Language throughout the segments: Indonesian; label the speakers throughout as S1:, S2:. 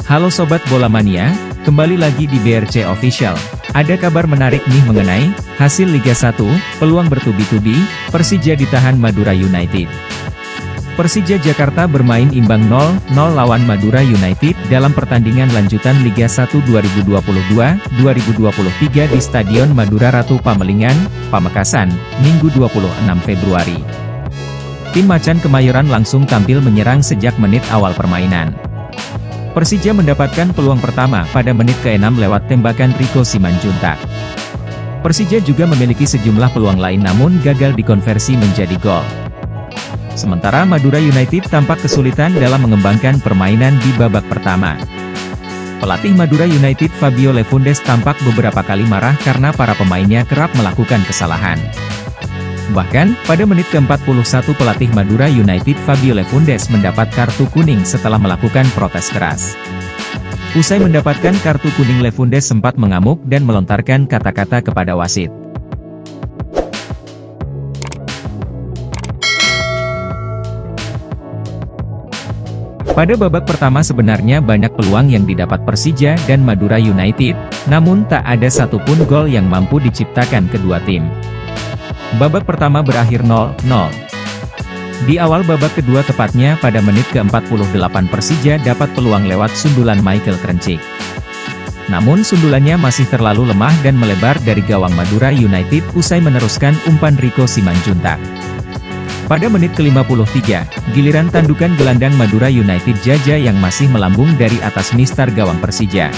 S1: Halo Sobat Bola Mania, kembali lagi di BRC Official. Ada kabar menarik nih mengenai hasil Liga 1, peluang bertubi-tubi, Persija ditahan Madura United. Persija Jakarta bermain imbang 0-0 lawan Madura United dalam pertandingan lanjutan Liga 1 2022-2023 di Stadion Madura Ratu Pamelingan, Pamekasan, Minggu 26 Februari. Tim Macan Kemayoran langsung tampil menyerang sejak menit awal permainan. Persija mendapatkan peluang pertama pada menit ke-6 lewat tembakan Rico Simanjuntak. Persija juga memiliki sejumlah peluang lain namun gagal dikonversi menjadi gol. Sementara Madura United tampak kesulitan dalam mengembangkan permainan di babak pertama. Pelatih Madura United Fabio Lefundes tampak beberapa kali marah karena para pemainnya kerap melakukan kesalahan. Bahkan, pada menit ke-41 pelatih Madura United Fabio Lefundes mendapat kartu kuning setelah melakukan protes keras. Usai mendapatkan kartu kuning, Lefundes sempat mengamuk dan melontarkan kata-kata kepada wasit. Pada babak pertama sebenarnya banyak peluang yang didapat Persija dan Madura United, namun tak ada satupun gol yang mampu diciptakan kedua tim. Babak pertama berakhir 0-0. Di awal babak kedua tepatnya pada menit ke-48 Persija dapat peluang lewat sundulan Michael Krencik. Namun sundulannya masih terlalu lemah dan melebar dari gawang Madura United usai meneruskan umpan Rico Simanjuntak. Pada menit ke-53, giliran tandukan gelandang Madura United Jaja yang masih melambung dari atas mistar gawang Persija.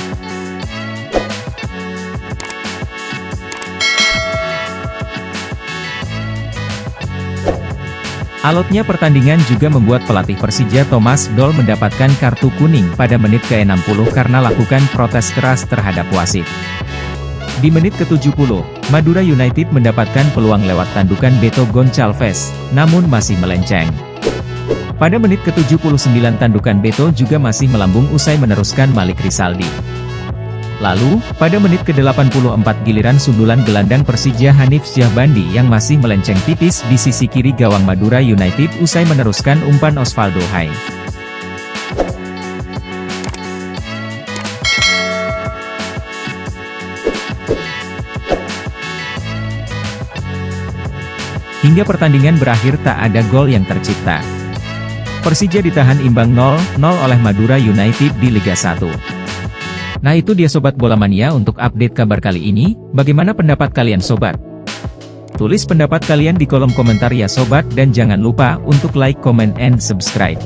S1: Alotnya pertandingan juga membuat pelatih Persija Thomas Doll mendapatkan kartu kuning pada menit ke-60 karena lakukan protes keras terhadap wasit. Di menit ke-70, Madura United mendapatkan peluang lewat tandukan Beto Goncalves, namun masih melenceng. Pada menit ke-79 tandukan Beto juga masih melambung usai meneruskan Malik Rizaldi. Lalu, pada menit ke-84 giliran sundulan gelandang Persija Hanif Syahbandi yang masih melenceng tipis di sisi kiri gawang Madura United usai meneruskan umpan Osvaldo Hai. Hingga pertandingan berakhir tak ada gol yang tercipta. Persija ditahan imbang 0-0 oleh Madura United di Liga 1. Nah itu dia Sobat Bola Mania untuk update kabar kali ini, bagaimana pendapat kalian Sobat? Tulis pendapat kalian di kolom komentar ya Sobat dan jangan lupa untuk like, comment, and subscribe.